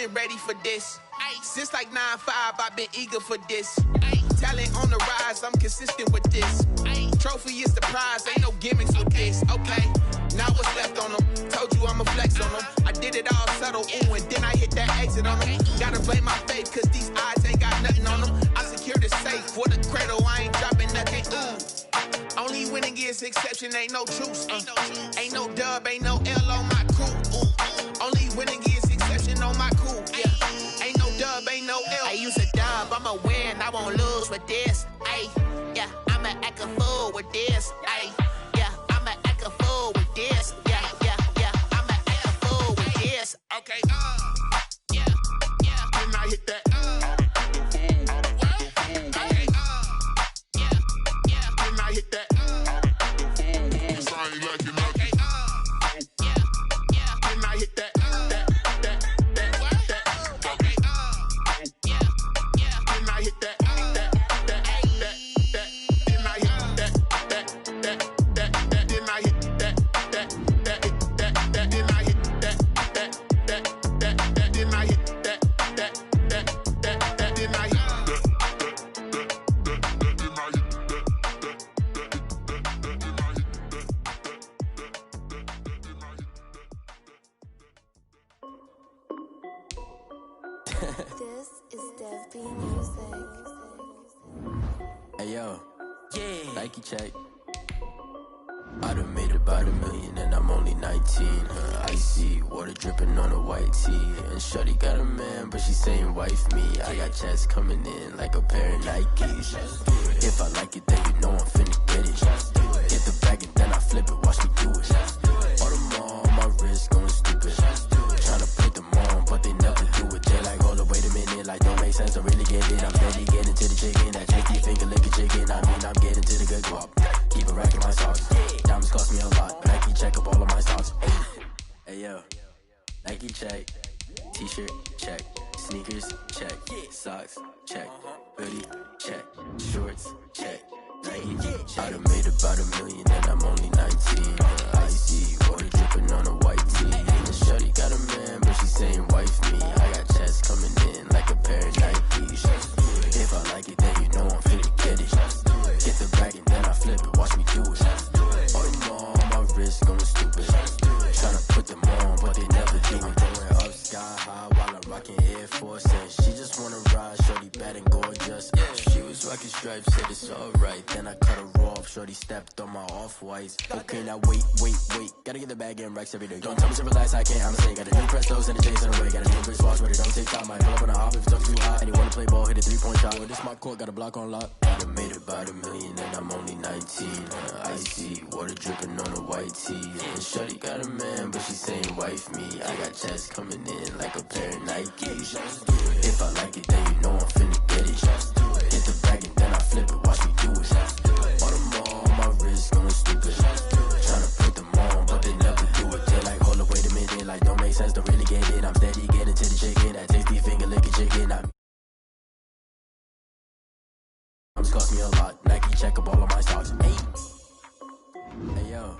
been ready for this. Since like 9-5, I've been eager for this. Talent on the rise, I'm consistent with this. Trophy is the prize, ain't no gimmicks with this. Okay, now what's left on them? Told you I'ma flex on them. I did it all subtle, ooh, and then I hit that exit on them. Gotta blame my faith, cause these eyes ain't got nothing on them. I secure the safe for the cradle, I ain't dropping nothing, ooh. Only winning is exception, ain't no truce. Ain't no dub, ain't no L on my crew. Ooh. Only winning is exception on my crew. Yeah, ain't no dub, ain't no L. I use a dub, I'ma win, I won't lose with this. Ay, yeah, I'ma act a fool with this. Ay, yeah, I'ma act a fool with this. Yeah, yeah, yeah, I'ma act a fool with this. Okay, yeah, yeah. Then I hit that. Hit that. Sound like you like it. Yeah, yeah. Then I hit that. Okay. Yeah, yeah. Then I hit that. Then I hit that. Then I hit that. Then I hit that. Then I hit This is Dev B Music. Hey yo, yeah. Nike check. I done made about $1 million and I'm only 19. Icy water dripping on a white tee. And shorty got a man, but she saying wife me. I got checks coming in like a pair of Nikes. If I like it, then you know I'm finna get it. Get the bag and then I flip it, watch me do it. All my wrist going stupid. Tryna put them on, but they never do it. They like, hold up, wait a minute, like don't make sense, I really get it. I'm steady getting to the chicken, that tasty finger licking chicken. I mean, I'm getting to the good guap. Keep a rack in my socks. Diamonds cost me a lot. Nike check up all of my socks. Hey yo, Nike check. T-shirt check. Sneakers check. Socks check. Hoodie check. Shorts check. Nike. I done made about $1 million and I'm only 19. Icy water dripping on a white tee. And shorty got a man, but she saying wife me. I got checks coming in like a pair of Nikes. If I like it, then you know I'm finna get it. Get the bag and then I flip it, watch me do it. All my wrist going stupid. Tryna put them on, but they never do it. Going up sky high while I'm rocking Air Force. And she just wanna ride, shorty bad and gorgeous. She was rocking stripes, said it's alright. Then I cut her off, shorty stepped on my off-whites. Okay, now wait. Gotta get the bag and racks every day. Don't tell me to relax, I can't, I'm saying. Got a new Prestos and a J's in the way. Got a new wristwatch, but it don't take time. I pull up on a hop if it's too hot. And you wanna play ball, hit a 3-point shot. With this smart court, got a block on lock. I done made about $1 million and I'm only 19. Icy water dripping on a white tee. And shorty got a man, but she saying wife me. I got checks coming in like a pair of Nikes. If I like it, then you know I'm finna get it. Hit the bag and then I flip it, watch me do it. All my wrist going stupid. Tryna put them on, but they never do it. They like, hold up, wait a minute, like don't make sense, don't really get it. I'm steady getting to the chicken, that tasty finger licking chicken. Diamonds cost me a lot. Nike check up all of my stocks. Hey yo.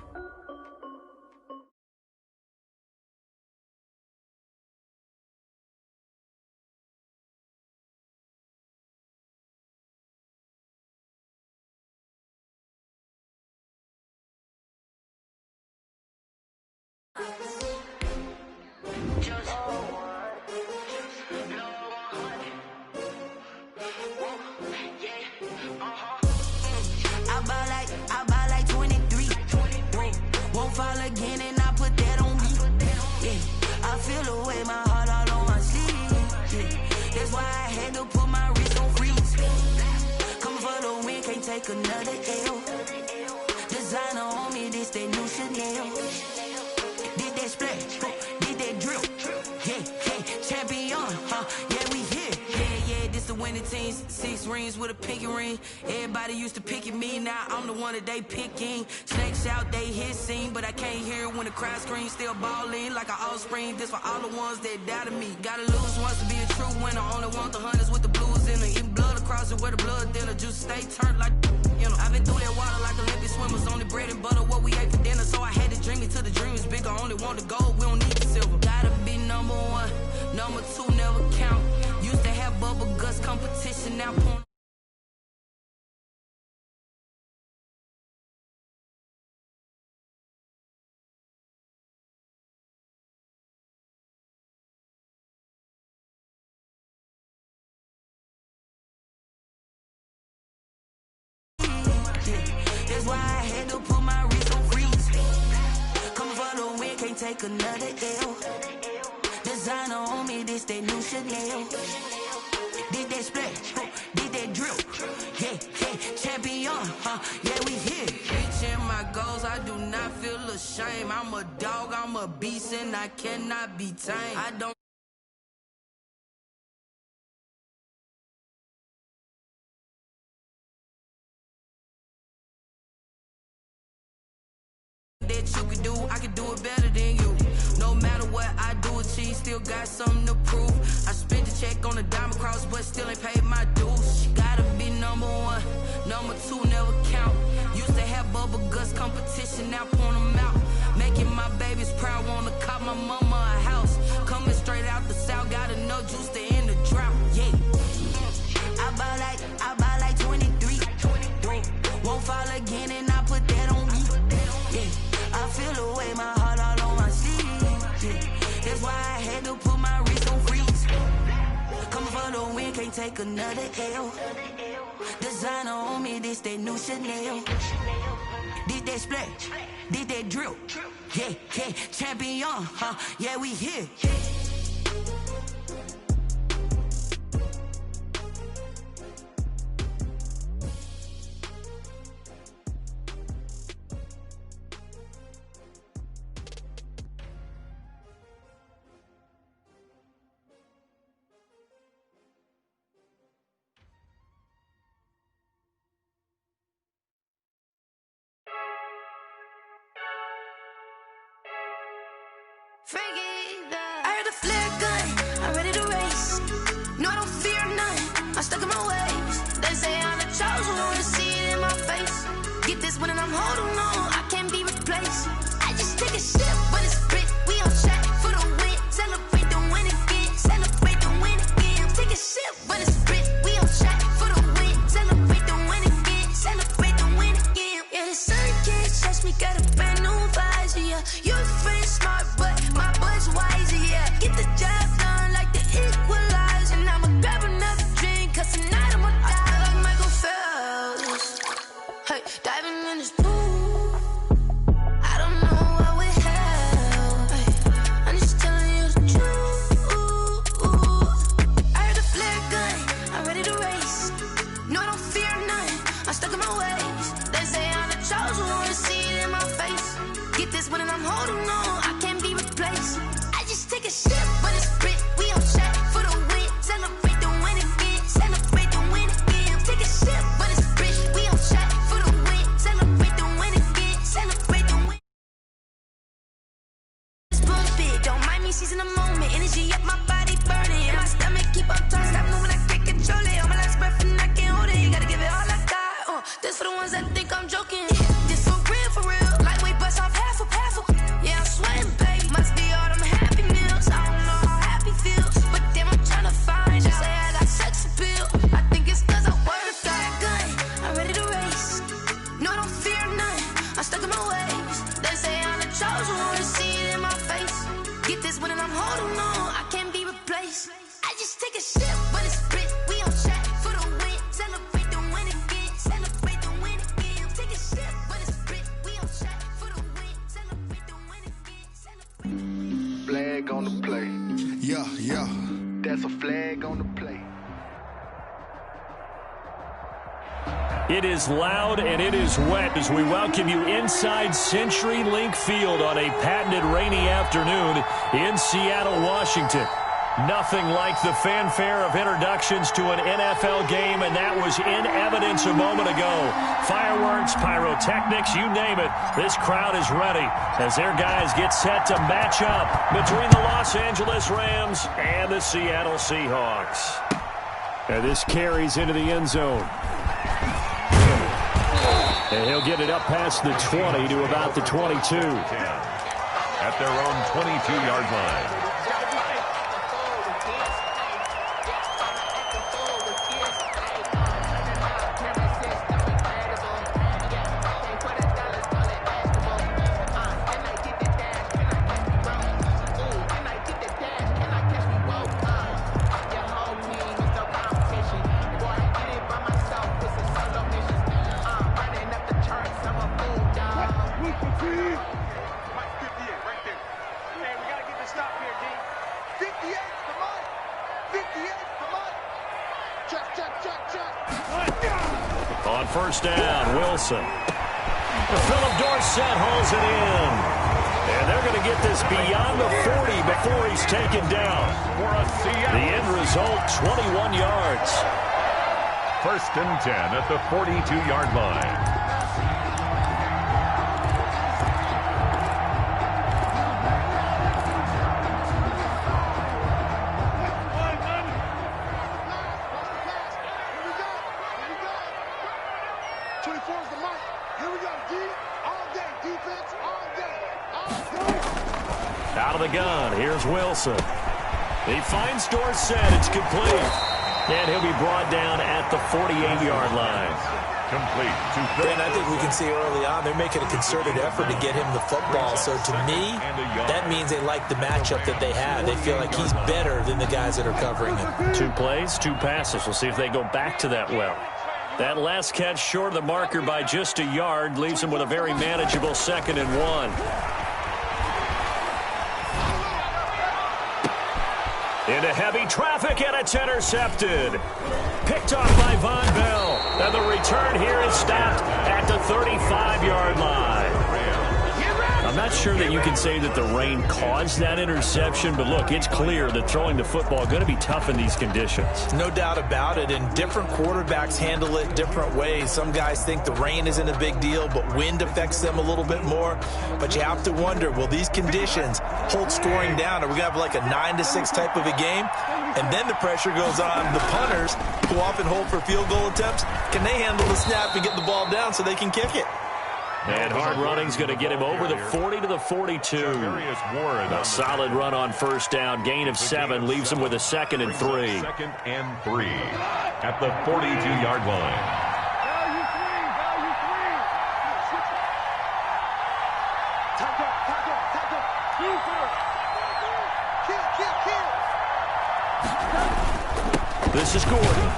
I buy like 23. Won't fall again and I put that on me. Yeah, I feel away my heart all on my sleeve. Yeah, that's why I had to put my wrist on freeze. Coming for the win, can't take another L. Designer on me, this that new Chanel. Did that splash, did that drip. Yeah, champion, yeah, we here. Yeah, this the winning team. 6 rings with a pinky ring. Everybody used to picking me, now I'm the one that they picking. Snakes out, they hissing, but I can't hear when the crowd screams. Still balling like an offspring. This for all the ones that doubted me. Gotta lose once to be a true winner. Only want the hunters with the blues in it. Even blood across it where the blood dinner. Juice stay turned like, you know. I've been through that water like Olympic swimmers. Only bread and butter, what we ate for dinner. So I had to dream it till the dream is bigger. Only want the gold, we don't need the silver. Gotta be number 1, number 2, bubble guts competition now. That's why I had to put my wrist on freeze. Coming for the win, can't take another L. Designer on me, this that new Chanel. Did that splash, did that drill. Yeah, champion, yeah, we here. Reaching my goals, I do not feel ashamed. I'm a dog, I'm a beast, and I cannot be tamed. I don't that you could do, I could do it better than you. No matter what I do, achieve, still got something to prove. I spent the check on the diamond cross, but still ain't paid my dues. She gotta be number one, number two never count. Used to have bubble guts competition, now point them out. Making my babies proud, wanna cop my mama a house. Coming straight out the south, got enough juice to end the drought. Yeah, I buy like 23. Won't fall again, and I put that on me. Yeah, I feel the way, my heart all on my sleeve. Yeah, that's why I had to put my wrist on freeze. Coming for the win, can't take another L. Designer on me, this that new Chanel. Did that splash, did that drill. Yeah, champion, yeah, we here. I heard a flare gun, I'm ready to race. No, I don't fear none, I'm stuck in my ways. They say I'm the chosen one, see it in my face. Get this one and I'm holding on, I can't be replaced. I just take a sip, but it's split, we on track for the win. Celebrate the win again, celebrate the win again. Take a sip, but it's split, we on track for the win. Celebrate the win again, celebrate the win again. Yeah, the sun can't touch me, got a brand new visor, yeah. Your friend smart, but my boy's wiser, yeah. Get the job done like the equalizer. And I'ma grab another drink, cause tonight I'ma die like Michael Phelps. Hey, diving in this pool, I don't know what we have. Hey, I'm just telling you the truth. I heard a flare gun, I'm ready to race. No, I don't fear none, I'm stuck in my ways. They say I'm the chosen one, see it in my face. Get this one and I'm holding on, I can't be replaced. I just take a sip, but it's split, we on track for the win. Celebrate the win again, celebrate the win again. Take a sip, but it's split, we on track for the win. Celebrate the win again, celebrate the win. It's bullshit, don't mind me seizing the moment. Energy up, my body burning, and my stomach keep on turning. Stop moving, I can't control it. On my last breath and I can't hold it. You gotta give it all I got. This for the ones that think I'm joking. This for real. Lightweight bust off half a. Yeah, I'm sweating, babe. Must be all them happy meals. I don't know how happy feels, but damn, I'm trying to find out. Say I got sex appeal. I think it's cause I work a fire gun. I'm ready to race. No, I don't fear none. I'm stuck in my ways. They say I'm the chosen one, see it in my face. Get this one and I'm holding on, I can't be replaced. I just take a sip, but it's split. We on track for the win. Celebrate the win again. Celebrate the win again. Take a sip, but it's split. We on track for the win. Celebrate the win again. Celebrate. Flag on the play. Yeah. That's a flag on the play. It is loud and it is wet as we welcome you inside CenturyLink Field on a patented rainy afternoon in Seattle, Washington. Nothing like the fanfare of introductions to an NFL game, and that was in evidence a moment ago. Fireworks, pyrotechnics, you name it. This crowd is ready as their guys get set to match up between the Los Angeles Rams and the Seattle Seahawks. And this carries into the end zone. And he'll get it up past the 20 to about the 22. At their own 22-yard line. On first down, Wilson. Philip Dorsett holds it in. And they're going to get this beyond the 40 before he's taken down. The end result, 21 yards. 1st and 10 at the 42-yard line. Out of the gun, here's Wilson. He finds Dorsett, it's complete. And he'll be brought down at the 48-yard line. Complete to Ben, I think we can see early on they're making a concerted effort to get him the football. So to me, that means they like the matchup that they have. They feel like he's better than the guys that are covering him. 2 plays, 2 passes. We'll see if they go back to that well. That last catch short of the marker by just a yard leaves him with a very manageable 2nd and 1. Into heavy traffic, and it's intercepted. Picked off by Von Bell. And the return here is stopped at the 35-yard line. I'm not sure that you can say that the rain caused that interception, but look, it's clear that throwing the football is going to be tough in these conditions. No doubt about it, and different quarterbacks handle it different ways. Some guys think the rain isn't a big deal, but wind affects them a little bit more. But you have to wonder, will these conditions hold scoring down? Are we going to have like a 9-6 type of a game? And then the pressure goes on the punters, who often hold for field goal attempts. Can they handle the snap and get the ball down so they can kick it? And hard running's going to get him over the 40 to the 42. A solid run on first down. Gain of 7 leaves him with a 2nd and 3. 2nd and 3 at the 42-yard line. This is Gordon.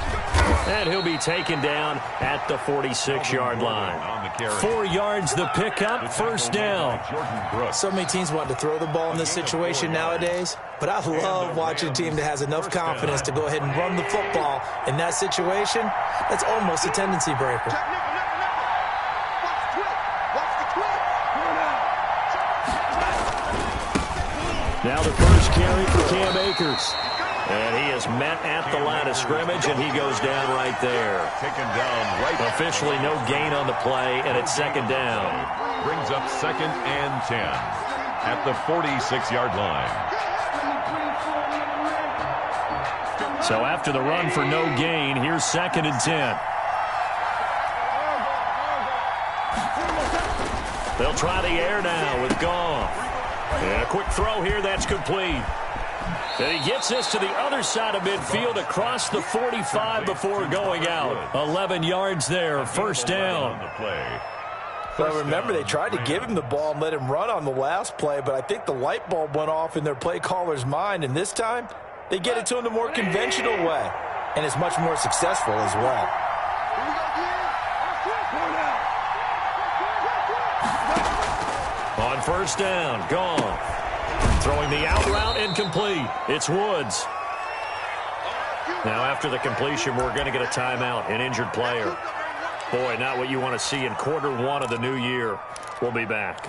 And he'll be taken down at the 46-yard line. 4 yards the pickup, first down. So many teams want to throw the ball in this situation nowadays, but I love watching a team that has enough confidence to go ahead and run the football in that situation. That's almost a tendency breaker. Now the first carry for Cam Akers. And he is met at the line of scrimmage, and he goes down right there. Taken down right. Officially no gain on the play, and it's 2nd down. Brings up 2nd and 10 at the 46-yard line. So after the run for no gain, here's 2nd and 10. They'll try the air now with Goff. And a quick throw here, that's complete. And he gets this to the other side of midfield across the 45 before going out. 11 yards there, first down. Well, remember, they tried to give him the ball and let him run on the last play, but I think the light bulb went off in their play caller's mind, and this time they get it to him the more conventional way, and it's much more successful as well. On first down, gone. Throwing the out route, incomplete. It's Woods. Now after the completion, we're going to get a timeout, an injured player. Boy, not what you want to see in quarter 1 of the new year. We'll be back.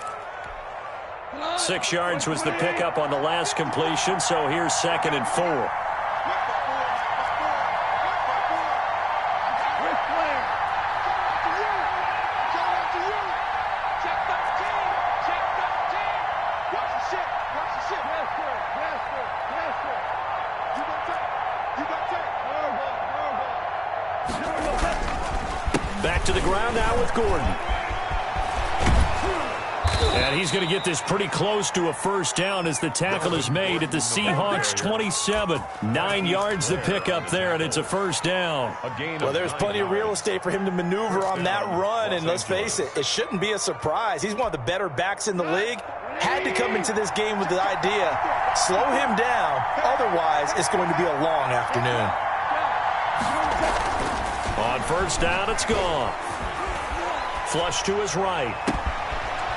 6 yards was the pickup on the last completion, so here's 2nd and 4. Back to the ground now with Gordon. And he's going to get this pretty close to a first down as the tackle is made at the Seahawks 27. 9 yards the pickup there, and it's a first down. Well, there's plenty of real estate for him to maneuver on that run, and let's face it, it shouldn't be a surprise. He's one of the better backs in the league. Had to come into this game with the idea, slow him down, otherwise it's going to be a long afternoon. On first down, it's gone. Flush to his right.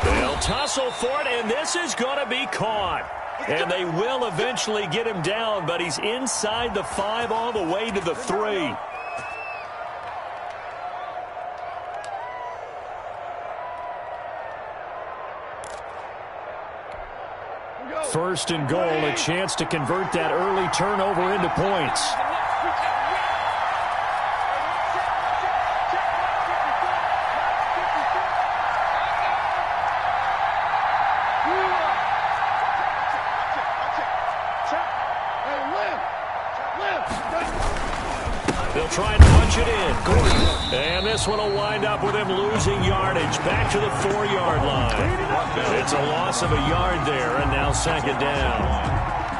They'll tussle for it, and this is going to be caught. And they will eventually get him down, but he's inside the 5 all the way to the 3. First and goal, a chance to convert that early turnover into points. They'll try and punch it in. And this one will wind up with him losing yardage. Back to the 4-yard line. It's a loss of a yard there, and now second down.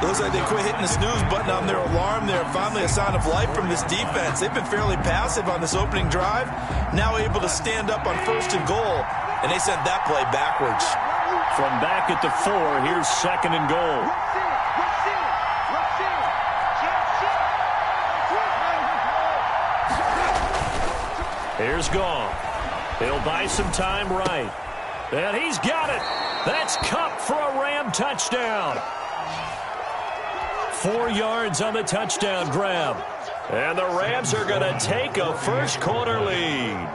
Looks like they quit hitting the snooze button on their alarm there. Finally a sign of life from this defense. They've been fairly passive on this opening drive. Now able to stand up on first and goal. And they sent that play backwards. From back at the 4, here's second and goal. Here's Gong. He'll buy some time right. And he's got it. That's Cup for a Ram touchdown. 4 yards on the touchdown grab. And the Rams are going to take a first-quarter lead.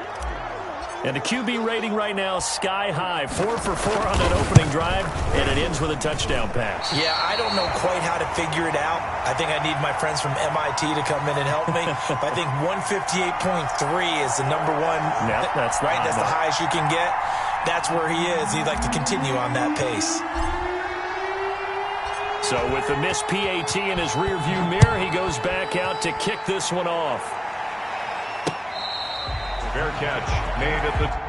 And the QB rating right now, sky high. 4 for 4 on that opening drive, and it ends with a touchdown pass. Yeah, I don't know quite how to figure it out. I think I need my friends from MIT to come in and help me. But I think 158.3 is the number one. Yeah, that's right. That's the highest you can get. That's where he is. He'd like to continue on that pace. So with the missed PAT in his rearview mirror, he goes back out to kick this one off. Fair catch made at the...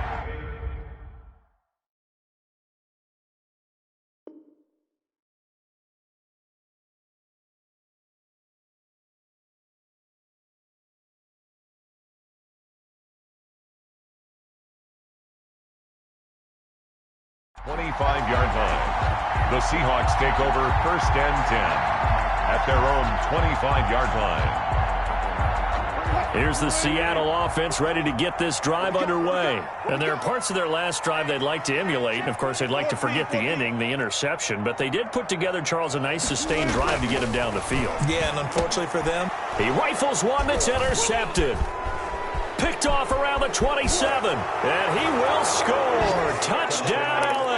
...25-yard line. The Seahawks take over first and 10 at their own 25-yard line. Here's the Seattle offense ready to get this drive underway. And there are parts of their last drive they'd like to emulate. And, of course, they'd like to forget the ending, the interception. But they did put together, Charles, a nice sustained drive to get him down the field. Yeah, and unfortunately for them, he rifles one that's intercepted. Picked off around the 27. And he will score. Touchdown, L.A.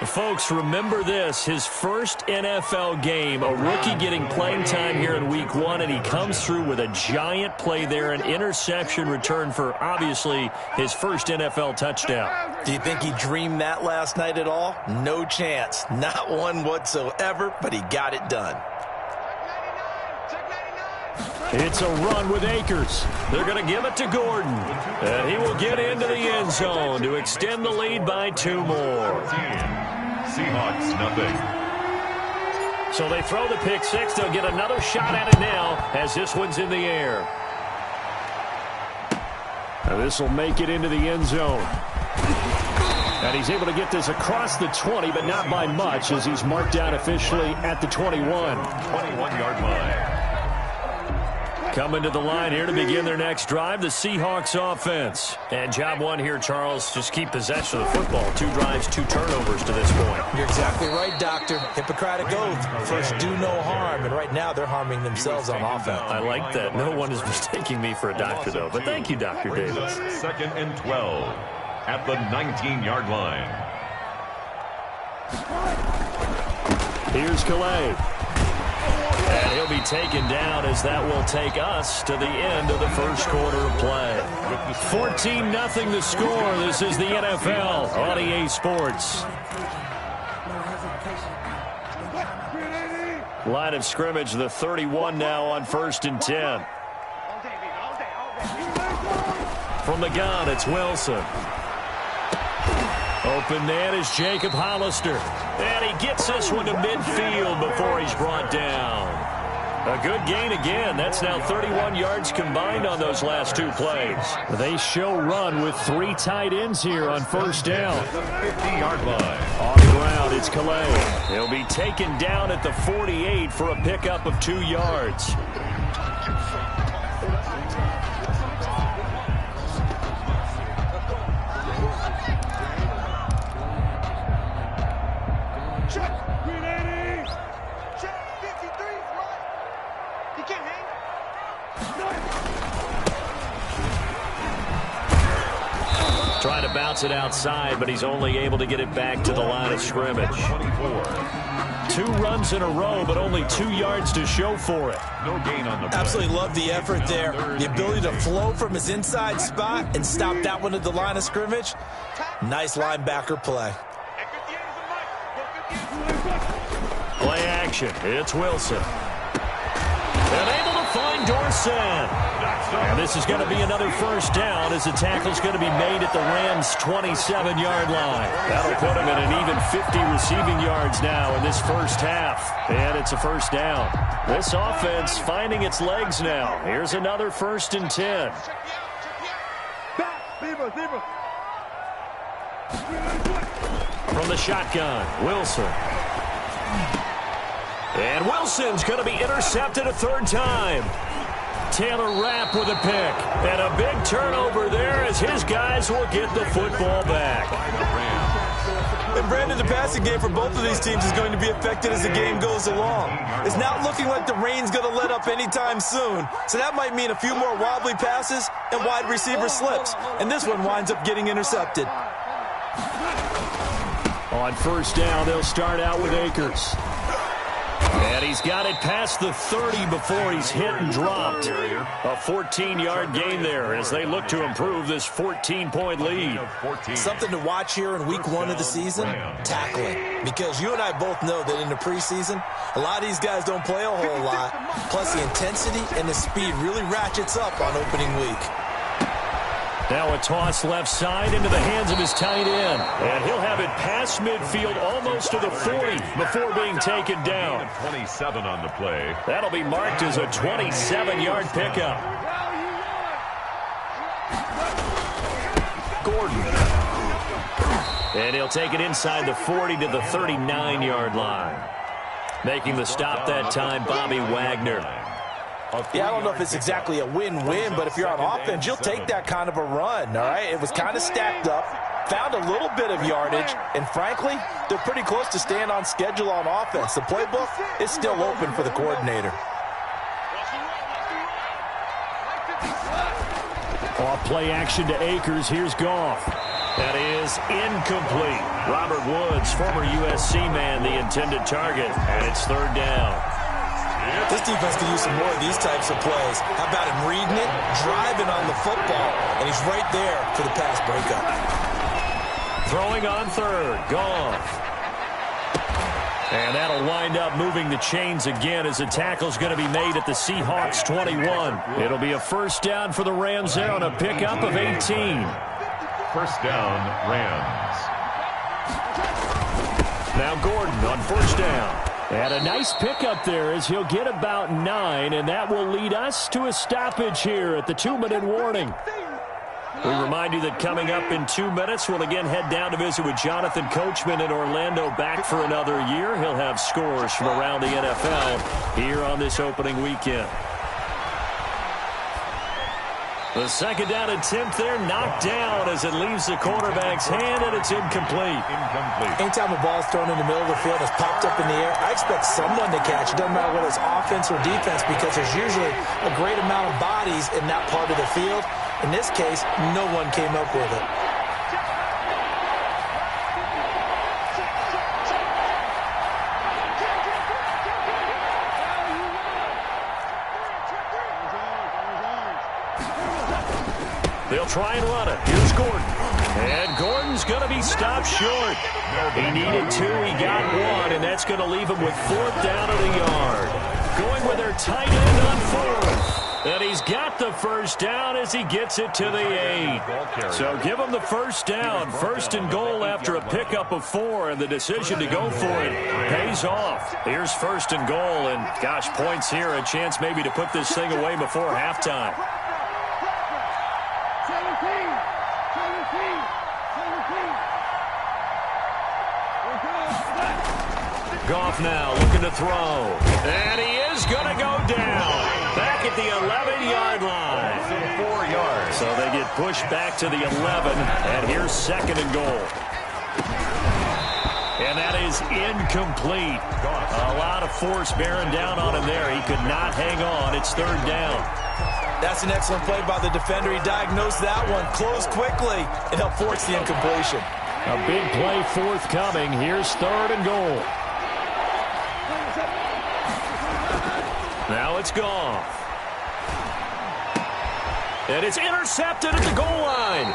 Folks, remember this, his first NFL game, a rookie getting playing time here in week 1, and he comes through with a giant play there, an interception return for, obviously, his first NFL touchdown. Do you think he dreamed that last night at all? No chance. Not one whatsoever, but he got it done. It's a run with Akers. They're going to give it to Gordon. And he will get into the end zone to extend the lead by 2 more. Seahawks, nothing. So they throw the pick 6. They'll get another shot at it now as this one's in the air. Now this will make it into the end zone. And he's able to get this across the 20, but not by much as he's marked down officially at the 21. 21-yard line. Coming to the line here to begin their next drive, the Seahawks offense. And job 1 here, Charles, just keep possession of the football. 2 drives, 2 turnovers to this point. You're exactly right, Doctor. Hippocratic oath. First, do no harm. And right now, they're harming themselves on offense. I like that. No one is mistaking me for a doctor, though. But thank you, Dr. Davis. Second and 12 at the 19-yard line. Here's Calais. And he'll be taken down as that will take us to the end of the first quarter of play. 14-0 the score. This is the NFL on EA Sports. Line of scrimmage, the 31 now on first and 10. From the gun, it's Wilson. Open man is Jacob Hollister. And he gets this one to midfield before he's brought down. A good gain again. That's now 31 yards combined on those last 2 plays. They show run with 3 tight ends here on first down. 50-yard line. On the ground, it's Calais. He'll be taken down at the 48 for a pickup of 2 yards. Trying to bounce it outside, but he's only able to get it back to the line of scrimmage. 2 runs in a row, but only 2 yards to show for it. No gain on the play. Absolutely love the effort there. The ability to flow from his inside spot and stop that one at the line of scrimmage. Nice linebacker play. Play action. It's Wilson. And able to find Dorsett. And this is going to be another first down as the tackle's going to be made at the Rams' 27-yard line. That'll put him at an even 50 receiving yards now in this first half. And it's a first down. This offense finding its legs now. Here's another 1st and 10. From the shotgun, Wilson. And Wilson's going to be intercepted a 3rd time. Taylor Rapp with a pick. And a big turnover there as his guys will get the football back. And Brandon, the passing game for both of these teams is going to be affected as the game goes along. It's not looking like the rain's going to let up anytime soon. So that might mean a few more wobbly passes and wide receiver slips. And this one winds up getting intercepted. On first down, they'll start out with Akers. And he's got it past the 30 before he's hit and dropped. A 14-yard gain there as they look to improve this 14-point lead. Something to watch here in week 1 of the season, tackling. Because you and I both know that in the preseason, a lot of these guys don't play a whole lot. Plus the intensity and the speed really ratchets up on opening week. Now a toss left side into the hands of his tight end. And he'll have it past midfield almost to the 40 before being taken down. 27 on the play. That'll be marked as a 27-yard pickup. Gordon. And he'll take it inside the 40 to the 39-yard line. Making the stop that time, Bobby Wagner. Yeah, I don't know if it's exactly a win-win, but if you're on offense, you'll take that kind of a run, all right? It was kind of stacked up, found a little bit of yardage, and frankly, they're pretty close to staying on schedule on offense. The playbook is still open for the coordinator. Off play action to Akers. Here's Goff. That is incomplete. Robert Woods, former USC man, the intended target, and it's 3rd down. This defense could use some more of these types of plays. How about him reading it, driving on the football, and he's right there for the pass breakup. Throwing on 3rd, Goff. And that'll wind up moving the chains again as the tackle's going to be made at the Seahawks 21. It'll be a first down for the Rams there on a pickup of 18. First down, Rams. Now Gordon on first down. And a nice pickup there as he'll get about 9, and that will lead us to a stoppage here at the 2-minute warning. We remind you that coming up in 2 minutes, we'll again head down to visit with Jonathan Coachman in Orlando, back for another year. He'll have scores from around the NFL here on this opening weekend. The second down attempt there knocked down as it leaves the quarterback's hand, and it's incomplete. Anytime a ball is thrown in the middle of the field and it's popped up in the air, I expect someone to catch it. Doesn't matter whether it's offense or defense, because there's usually a great amount of bodies in that part of the field. In this case, no one came up with it. They'll try and run it. Here's Gordon. And Gordon's going to be stopped short. He needed 2. He got 1, and that's going to leave him with 4th down at a yard. Going with their tight end on 4th. And he's got the first down as he gets it to the 8. So give him the first down. 1st and goal after a pickup of 4, and the decision to go for it pays off. Here's 1st and goal, and gosh, points here. A chance maybe to put this thing away before halftime. Goff now looking to throw. And he is going to go down. Back at the 11-yard line. 4 yards. So they get pushed back to the 11. And here's 2nd and goal. And that is incomplete. A lot of force bearing down on him there. He could not hang on. It's 3rd down. That's an excellent play by the defender. He diagnosed that one, closed quickly, and helped force the incompletion. A big play forthcoming. Here's 3rd and goal. Now it's Goff. And it's intercepted at the goal line.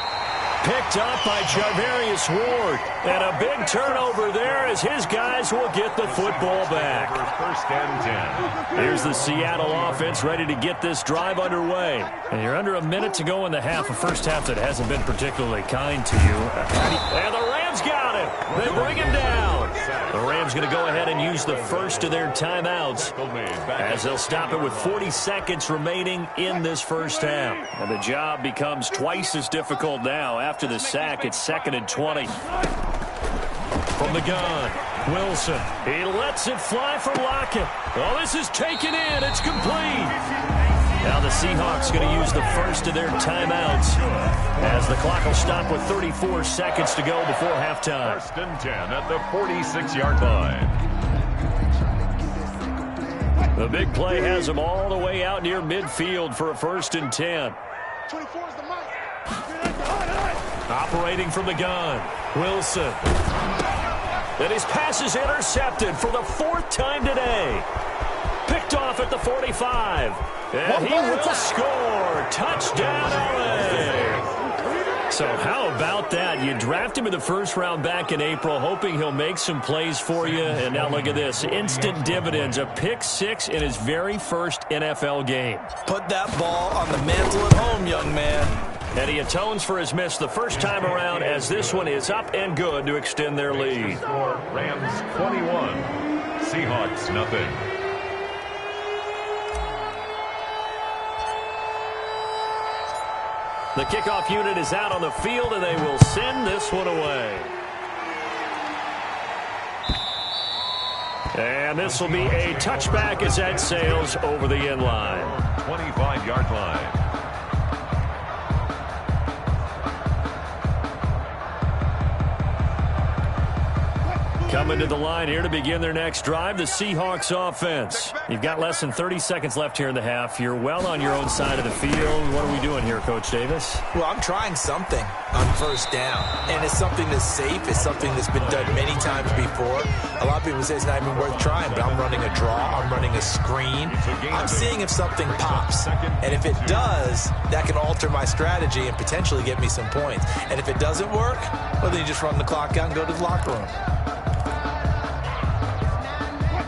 Picked up by Jarvarius Ward. And a big turnover there as his guys will get the football back. 1st and 10. Here's the Seattle offense ready to get this drive underway. And you're under a minute to go in the half, a first half that hasn't been particularly kind to you. And the Rams got it. They bring him down. The Rams going to go ahead and use the first of their timeouts as they'll stop it with 40 seconds remaining in this first half. And the job becomes twice as difficult now. After the sack, it's 2nd and 20. From the gun, Wilson. He lets it fly for Lockett. Oh, this is taken in. It's complete. Now the Seahawks going to use the first of their timeouts as the clock will stop with 34 seconds to go before halftime. 1st and 10 at the 46-yard line. The big play has them all the way out near midfield for a 1st and 10. 24 is the mic. Operating from the gun, Wilson. And his pass is intercepted for the 4th time today. Picked off at the 45. And he will score. Touchdown, LA. So how about that? You draft him in the 1st round back in April, hoping he'll make some plays for you. And now look at this. Instant dividends. A pick 6 in his very first NFL game. Put that ball on the mantle at home, young man. And he atones for his miss the first time around as this one is up and good to extend their lead. Rams 21, Seahawks nothing. The kickoff unit is out on the field, and they will send this one away. And this will be a touchback as that sails over the end line. 25-yard line. Coming to the line here to begin their next drive, the Seahawks offense. You've got less than 30 seconds left here in the half. You're well on your own side of the field. What are we doing here, Coach Davis? Well, I'm trying something on 1st down, and it's something that's safe. It's something that's been done many times before. A lot of people say it's not even worth trying, but I'm running a draw. I'm running a screen. I'm seeing if something pops, and if it does, that can alter my strategy and potentially get me some points. And if it doesn't work, well, then you just run the clock out and go to the locker room.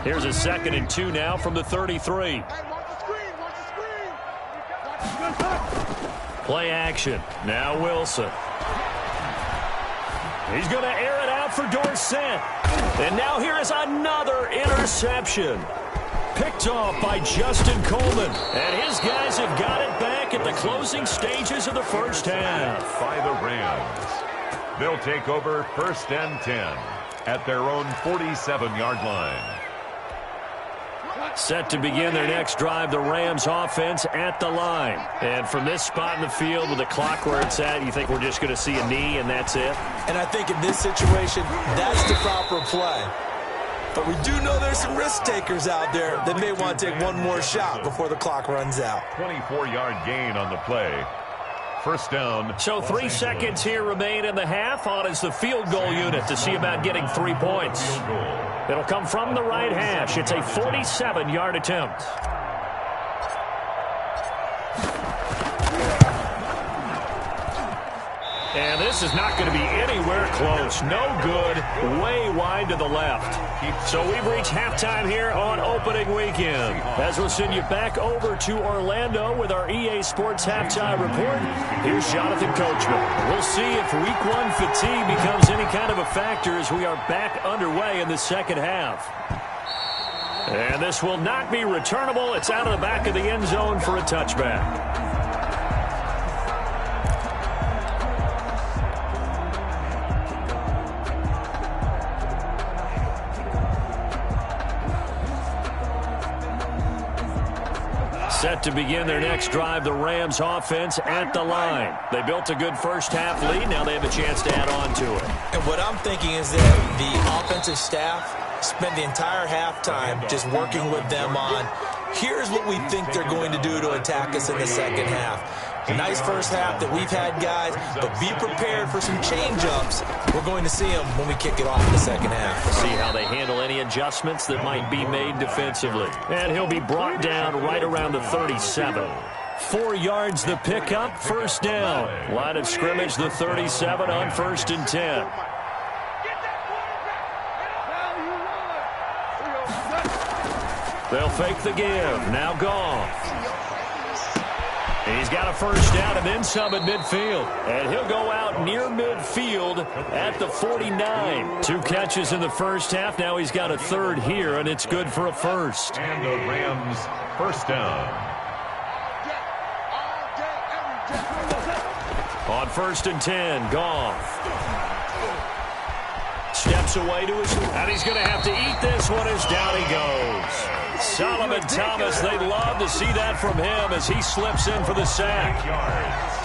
Here's a 2nd and 2 now from the 33. Play action. Now Wilson. He's going to air it out for Dorsett. And now here is another interception. Picked off by Justin Coleman. And his guys have got it back at the closing stages of the first half. By the Rams. They'll take over 1st and 10 at their own 47-yard line. Set to begin their next drive, the Rams offense at the line. And from this spot in the field with the clock where it's at, you think we're just going to see a knee and that's it? And I think in this situation, that's the proper play. But we do know there's some risk takers out there that may want to take one more shot before the clock runs out. 24-yard gain on the play. 1st down. So 3 seconds here remain in the half. On is the field goal unit to see about getting 3 points. It'll come from the right hash. It's a 47-yard attempt. And this is not going to be anywhere close. No good. Way wide to the left. So we've reached halftime here on opening weekend. As we'll send you back over to Orlando with our EA Sports Halftime Report, here's Jonathan Coachman. We'll see if Week 1 fatigue becomes any kind of a factor as we are back underway in the second half. And this will not be returnable. It's out of the back of the end zone for a touchback. Set to begin their next drive, the Rams offense at the line. They built a good first half lead. Now they have a chance to add on to it. And what I'm thinking is that the offensive staff spent the entire halftime just working with them on Here's what we think they're going to do to attack us in the second half. A nice first half that we've had, guys, but be prepared for some change-ups. We're going to see them when we kick it off in the second half. See how they handle any adjustments that might be made defensively. And he'll be brought down right around the 37. 4 yards the pickup, first down. Line of scrimmage, the 37 on 1st and 10. They'll fake the give. Now Goff. He's got a first down and then some at midfield. And he'll go out near midfield at the 49. 2 catches in the first half. Now he's got a third here, and it's good for a first. And the Rams first down. On 1st and 10, Goff. Steps away to his, and he's going to have to eat this one as down he goes. Solomon Thomas, they'd love to see that from him as he slips in for the sack.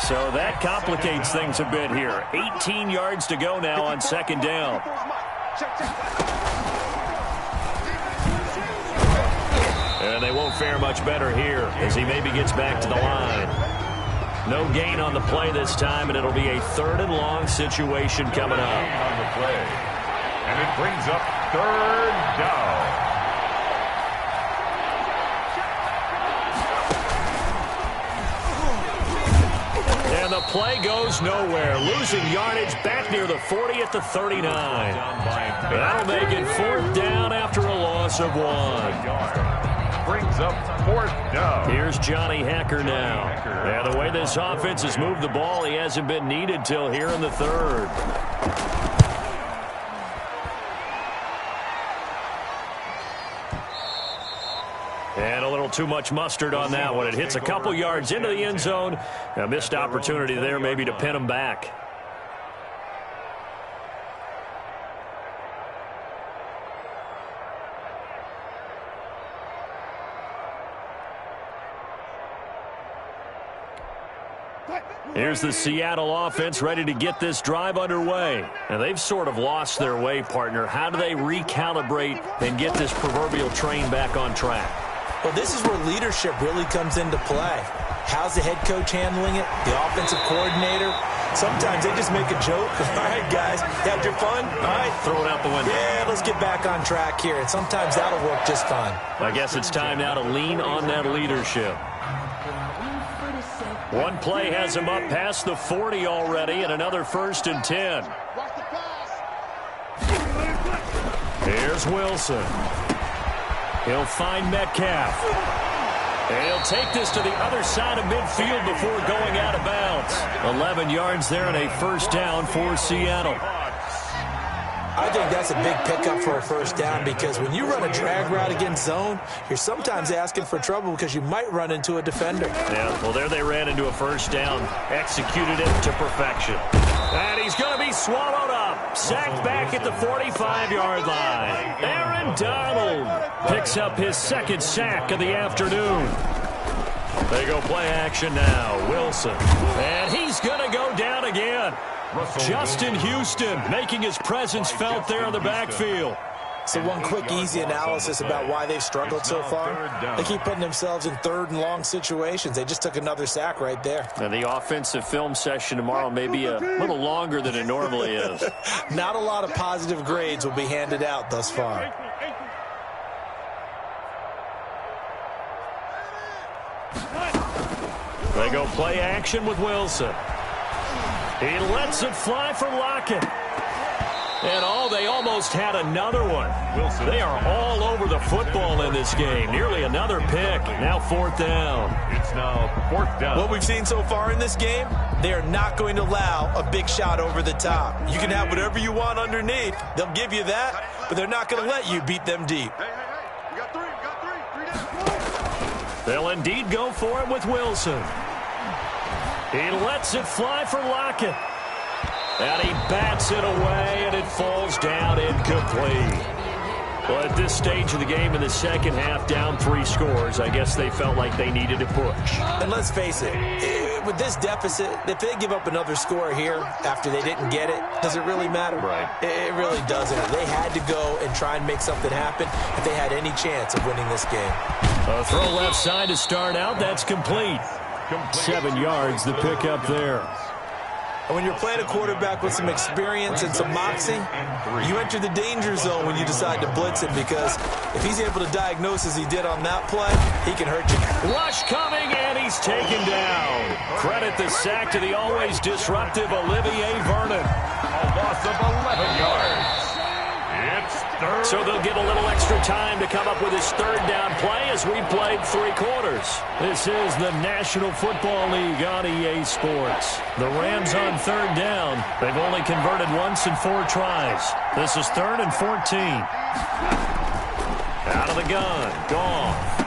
So that complicates things a bit here. 18 yards to go now on 2nd down. And they won't fare much better here as he maybe gets back to the line. No gain on the play this time, and it'll be a 3rd and long situation coming up. On the play. And it brings up 3rd down. And the play goes nowhere. Losing yardage back near the 40 at the 39. That'll make it 4th down after a loss of 1. Brings up 4th down. Here's Johnny Hacker now. Yeah, the way this offense has moved the ball, he hasn't been needed till here in the 3rd. And a little too much mustard on that one. It hits a couple yards into the end zone. A missed opportunity there maybe to pin him back. Here's the Seattle offense ready to get this drive underway. And they've sort of lost their way, partner. How do they recalibrate and get this proverbial train back on track? Well, this is where leadership really comes into play. How's the head coach handling it? The offensive coordinator? Sometimes they just make a joke. All right, guys, you had your fun? All right. Throw it out the window. Yeah, let's get back on track here. And sometimes that'll work just fine. I guess it's time now to lean on that leadership. One play has him up past the 40 already, and another 1st and 10. Here's Wilson. He'll find Metcalf. And he'll take this to the other side of midfield before going out of bounds. 11 yards there and a 1st down for Seattle. I think that's a big pickup for a 1st down because when you run a drag route against zone, you're sometimes asking for trouble because you might run into a defender. Yeah, well, there they ran into a 1st down. Executed it to perfection. And he's going to be swallowed up. Sacked back at the 45-yard line. Aaron Donald picks up his 2nd sack of the afternoon. They go play action now. Wilson. And he's going to go down again. Justin Houston making his presence felt there in the backfield. So one quick, easy analysis about why they've struggled so far. They keep putting themselves in 3rd and long situations. They just took another sack right there. And the offensive film session tomorrow may be a little longer than it normally is. Not a lot of positive grades will be handed out thus far. They go play action with Wilson. He lets it fly for Lockett. And they almost had another one. Wilson. They are all over the football in this game. Nearly another pick. Now 4th down. It's now 4th down. What we've seen so far in this game, they are not going to allow a big shot over the top. You can have whatever you want underneath. They'll give you that, but they're not going to let you beat them deep. You got three down. They'll indeed go for it with Wilson. He lets it fly for Lockett. And he bats it away, and it falls down incomplete. Well, at this stage of the game in the second half, down 3 scores, I guess they felt like they needed to push. And let's face it, with this deficit, if they give up another score here after they didn't get it, does it really matter? Right. It really doesn't. They had to go and try and make something happen if they had any chance of winning this game. A throw left side to start out. That's complete. 7 yards, the pickup there. And when you're playing a quarterback with some experience and some moxie, you enter the danger zone when you decide to blitz him, because if he's able to diagnose as he did on that play, he can hurt you. Rush coming, and he's taken down. Credit the sack to the always disruptive Olivier Vernon. A loss of 11 yards. It's third. So they'll get a little extra time to come up with his third down play as we played 3 quarters. This is the National Football League on EA Sports. The Rams on third down. They've only converted once in 4 tries. This is 3rd and 14. Out of the gun. Goff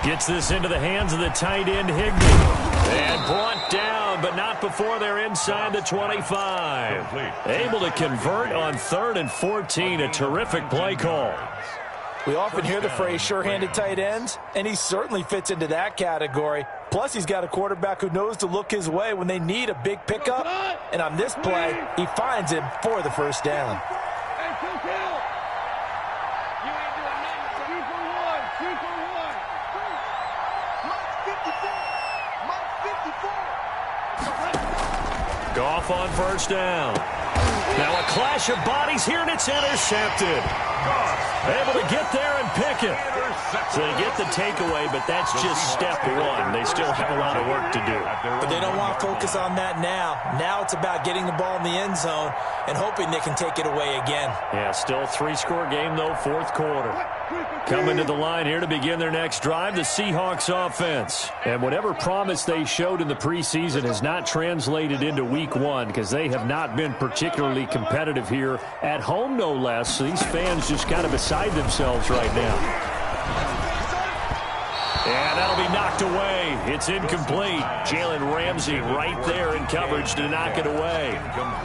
gets this into the hands of the tight end Higbee. And brought down, but not before they're inside the 25. Able to convert on 3rd and 14. A terrific play call. We often hear the phrase sure-handed tight ends, and he certainly fits into that category. Plus, he's got a quarterback who knows to look his way when they need a big pickup. And on this play, he finds him for the first down. Goff on first down. Now a clash of bodies here, and it's intercepted. Able to get there and pick it. So they get the takeaway, but that's just step 1. They still have a lot of work to do. But they don't want to focus on that now. Now it's about getting the ball in the end zone and hoping they can take it away again. Yeah, still 3-score game, though, 4th quarter. Coming to the line here to begin their next drive, the Seahawks offense. And whatever promise they showed in the preseason has not translated into week 1, because they have not been particularly competitive here at home, no less. So these fans just kind of beside themselves right now. And that'll be knocked away. It's incomplete. Jalen Ramsey right there in coverage to knock it away.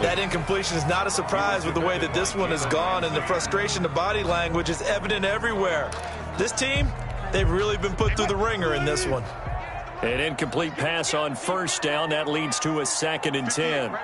That incompletion is not a surprise with the way that this one has gone, and the frustration, the body language is evident everywhere. This team, they've really been put through the ringer in this one. An incomplete pass on first down. That leads to a 2nd and 10.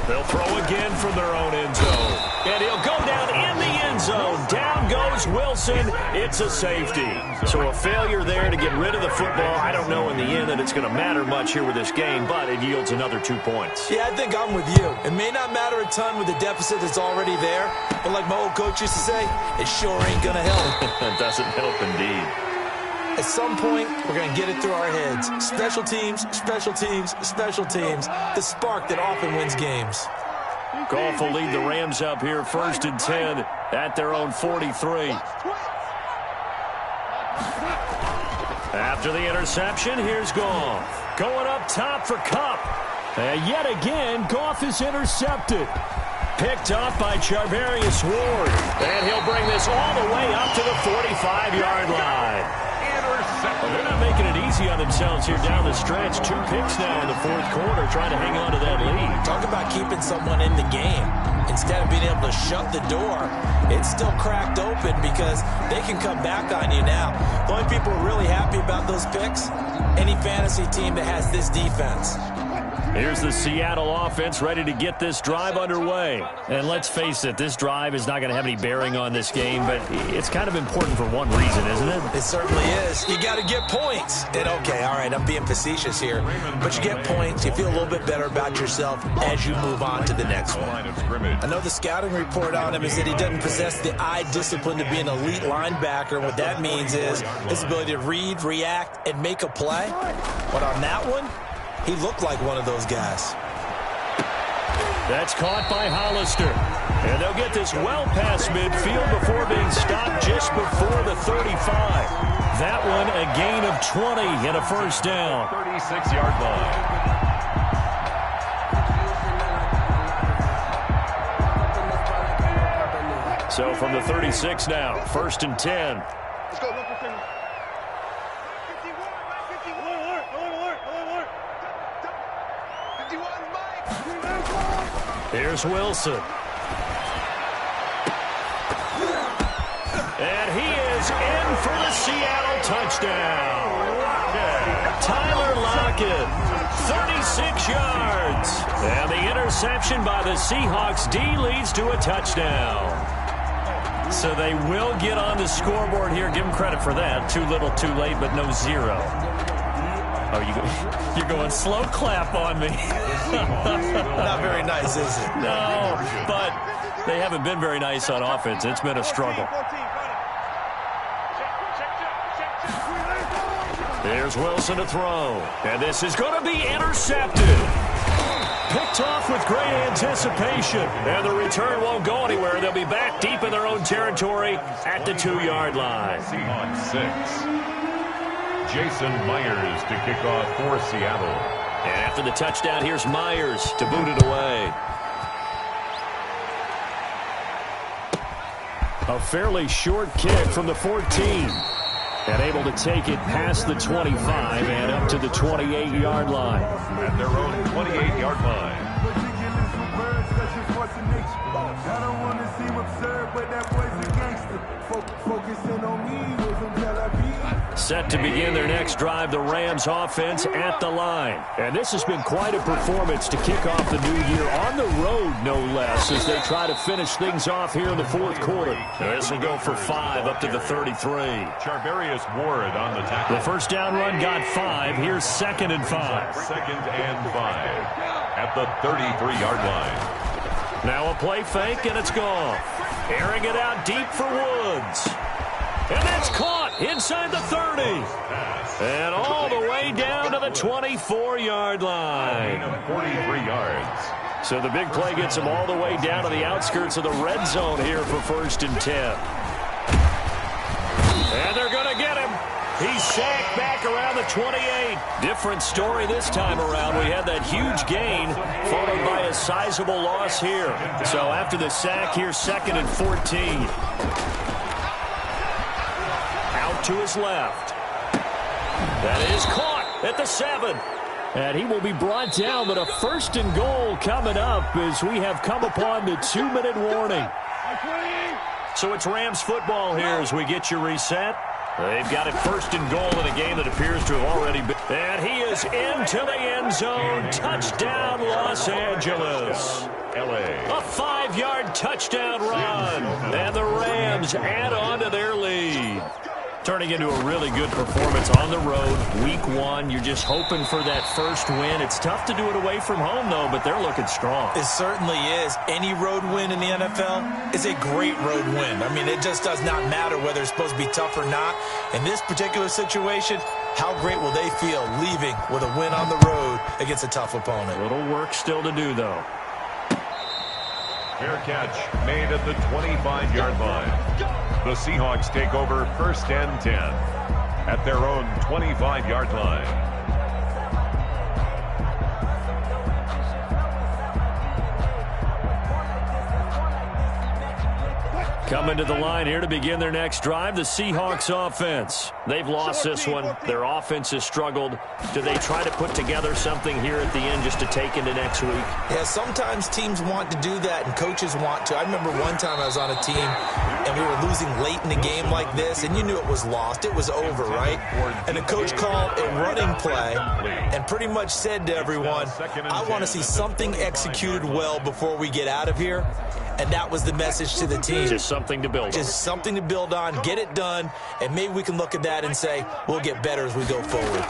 They'll throw again from their own end zone. And he'll go down in the end zone. Down goes Wilson. It's a safety. So a failure there to get rid of the football. I don't know in the end that it's going to matter much here with this game, but it yields another 2 points. Yeah, I think I'm with you. It may not matter a ton with the deficit that's already there, but like my old coach used to say, it sure ain't going to help. It doesn't help indeed. At some point, we're going to get it through our heads. Special teams, special teams, special teams. The spark that often wins games. Goff will lead the Rams up here 1st and 10 at their own 43. After the interception, here's Goff. Going up top for Kupp. And yet again, Goff is intercepted. Picked up by Charvarius Ward. And he'll bring this all the way up to the 45-yard line. Well, they're not making it easy on themselves here down the stretch. 2 picks now in the 4th quarter, trying to hang on to that lead. Talk about keeping someone in the game. Instead of being able to shut the door, it's still cracked open because they can come back on you now. The only people who are really happy about those picks, any fantasy team that has this defense. Here's the Seattle offense ready to get this drive underway. And let's face it, this drive is not going to have any bearing on this game, but it's kind of important for one reason, isn't it? It certainly is. You got to get points. And okay, all right, I'm being facetious here, but you get points, you feel a little bit better about yourself as you move on to the next one. I know the scouting report on him is that he doesn't possess the eye discipline to be an elite linebacker, and what that means is his ability to read, react, and make a play. But on that one, he looked like one of those guys. That's caught by Hollister. And they'll get this well past midfield before being stopped just before the 35. That one a gain of 20 and a first down. 36-yard line. So from the 36 now, 1st and 10. Let's go. Here's Wilson. And he is in for the Seattle touchdown. Tyler Lockett, 36 yards. And the interception by the Seahawks D leads to a touchdown. So they will get on the scoreboard here. Give them credit for that. Too little, too late, but no zero. Oh, you're going slow clap on me. Not very nice, is it? No, but they haven't been very nice on offense. It's been a struggle. Here's Wilson to throw. And this is going to be intercepted. Picked off with great anticipation. And the return won't go anywhere. They'll be back deep in their own territory at the 2-yard line. Seahawks 6. Jason Myers to kick off for Seattle. And after the touchdown, here's Myers to boot it away. A fairly short kick from the 14. And able to take it past the 25 and up to the 28-yard line. At their own 28-yard line. Set to begin their next drive, the Rams offense at the line. And this has been quite a performance to kick off the new year on the road, no less, as they try to finish things off here in the fourth quarter. This will go for 5 up to the 33. Charvarius Ward on the tackle. The first down run got 5. Here's 2nd and 5. 2nd and 5 at the 33-yard line. Now a play fake, and it's gone. Airing it out deep for Woods. And that's caught inside the 30. And all the way down to the 24-yard line. 43 yards. So the big play gets them all the way down to the outskirts of the red zone here for 1st and 10. And they're going to get him. He's sacked back around the 28. Different story this time around. We had that huge gain followed by a sizable loss here. So after the sack, here's 2nd and 14. To his left. That is caught at the 7. And he will be brought down, but a 1st and goal coming up as we have come upon the 2-minute warning. So it's Rams football here as we get you reset. They've got it 1st and goal in a game that appears to have already been. And he is into the end zone. Touchdown, Los Angeles. A 5-yard touchdown run. And the Rams add on to their lead. Turning into a really good performance on the road. Week 1, you're just hoping for that first win. It's tough to do it away from home, though, but they're looking strong. It certainly is. Any road win in the NFL is a great road win. I mean, it just does not matter whether it's supposed to be tough or not. In this particular situation, how great will they feel leaving with a win on the road against a tough opponent? A little work still to do, though. Fair catch made at the 25-yard line. The Seahawks take over 1st and 10 at their own 25-yard line. Coming to the line here to begin their next drive, the Seahawks offense. They've lost this one. Their offense has struggled. Do they try to put together something here at the end just to take into next week? Yeah, sometimes teams want to do that and coaches want to. I remember one time I was on a team and we were losing late in the game like this, and you knew it was lost. It was over, right? And the coach called a running play and pretty much said to everyone, I want to see something executed well before we get out of here. And that was the message to the team. Just something to build on. Just something to build on, get it done, and maybe we can look at that and say, we'll get better as we go forward.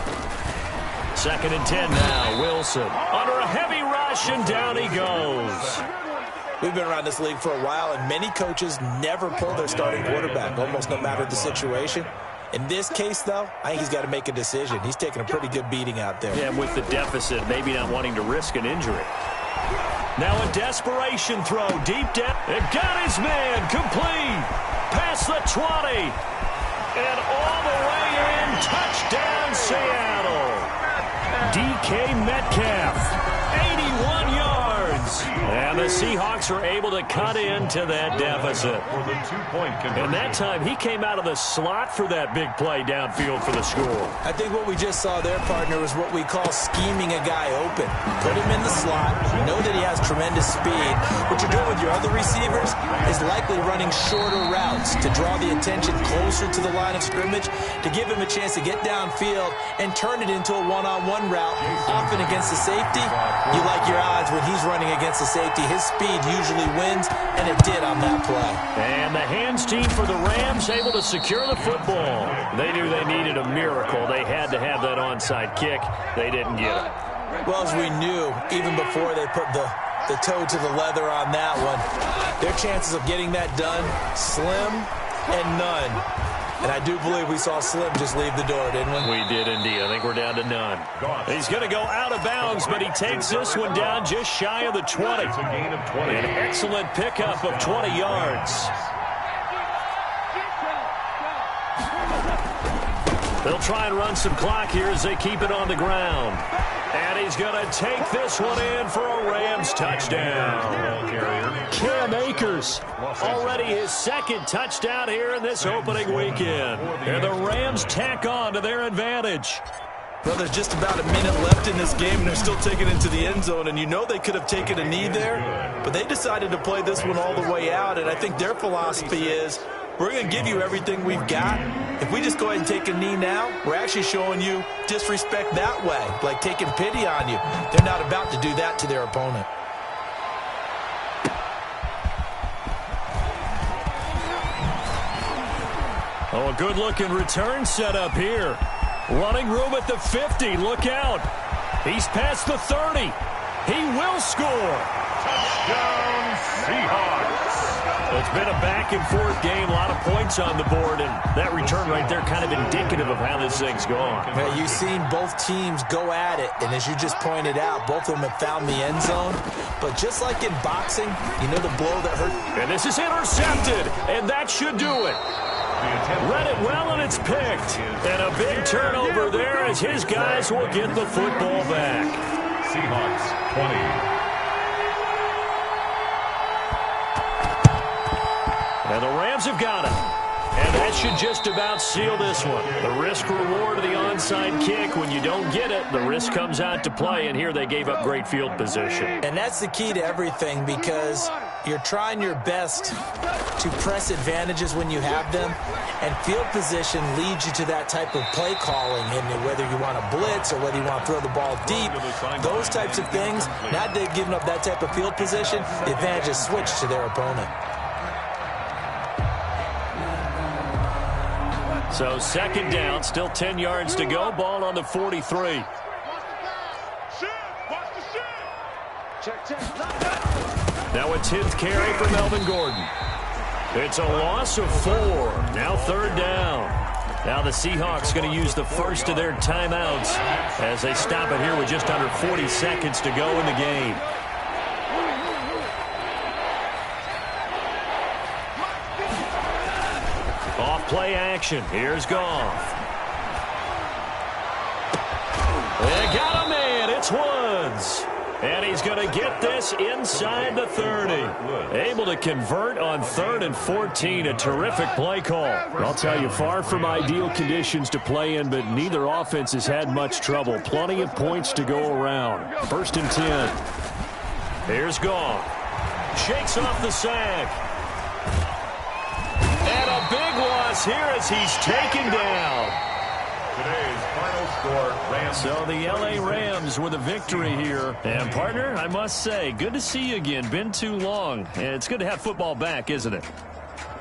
2nd and 10 now. Wilson under a heavy rush, and down he goes. We've been around this league for a while, and many coaches never pull their starting quarterback, almost no matter the situation. In this case, though, I think he's got to make a decision. He's taking a pretty good beating out there. Yeah, with the deficit, maybe not wanting to risk an injury. Now a desperation throw deep down. It got his man complete. Past the 20. And all the way in. Touchdown, Seattle. DK Metcalf. 81 yards. yards. And the Seahawks are able to cut into that deficit. And that time, he came out of the slot for that big play downfield for the score. I think what we just saw there, partner, was what we call scheming a guy open. Put him in the slot. You know that he has tremendous speed. What you're doing with your other receivers is likely running shorter routes to draw the attention closer to the line of scrimmage, to give him a chance to get downfield and turn it into a one-on-one route. Often against the safety, you like your odds when he's running against the safety. His speed usually wins, and it did on that play. And the hands team for the Rams able to secure the football. They knew they needed a miracle. They had to have that onside kick. They didn't get it. Well, as we knew, even before they put the toe to the leather on that one, their chances of getting that done, slim and none. And I do believe we saw Slim just leave the door, didn't we? We did indeed. I think we're down to none. He's going to go out of bounds, but he takes this one down just shy of the 20. An excellent pickup of 20 yards. They'll try and run some clock here as they keep it on the ground. And he's going to take this one in for a Rams touchdown. Cam Akers, already his second touchdown here in this opening weekend. And the Rams tack on to their advantage. Well, there's just about a minute left in this game, and they're still taking it into the end zone. And you know they could have taken a knee there, but they decided to play this one all the way out. And I think their philosophy is, we're going to give you everything we've got. If we just go ahead and take a knee now, we're actually showing you disrespect that way, like taking pity on you. They're not about to do that to their opponent. Oh, a good-looking return setup here. Running room at the 50. Look out. He's past the 30. He will score. Touchdown, Seahawks. It's been a back-and-forth game, a lot of points on the board, and that return right there kind of indicative of how this thing's gone. Well, you've seen both teams go at it, and as you just pointed out, both of them have found the end zone. But just like in boxing, you know the blow that hurt. And this is intercepted, and that should do it. Read it well, and it's picked. And a big turnover there as his guys will get the football back. Seahawks 20. And the Rams have got it. And that should just about seal this one. The risk-reward of the onside kick, when you don't get it, the risk comes out to play, and here they gave up great field position. And that's the key to everything, because you're trying your best to press advantages when you have them, and field position leads you to that type of play calling, and whether you want to blitz or whether you want to throw the ball deep, those types of things. Now that they've given up that type of field position, the advantage is switched to their opponent. So second down, still 10 yards to go. Ball on the 43. Now a 10th carry for Melvin Gordon. It's a loss of 4. Now third down. Now the Seahawks going to use the first of their timeouts as they stop it here with just under 40 seconds to go in the game. Play action. Here's Goff. They got a man. It's Woods. And he's going to get this inside the 30. Able to convert on 3rd and 14. A terrific play call. I'll tell you, far from ideal conditions to play in, but neither offense has had much trouble. Plenty of points to go around. 1st and 10. Here's Goff. Shakes off the sack. And a big loss here as he's taken down. Today's final score, Rams. So the L.A. Rams with a victory here. And, partner, I must say, good to see you again. Been too long. It's good to have football back, isn't it?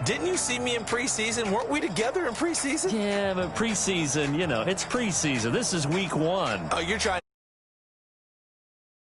Didn't you see me in preseason? Weren't we together in preseason? Yeah, but preseason, you know, it's preseason. This is week 1. Oh, you're trying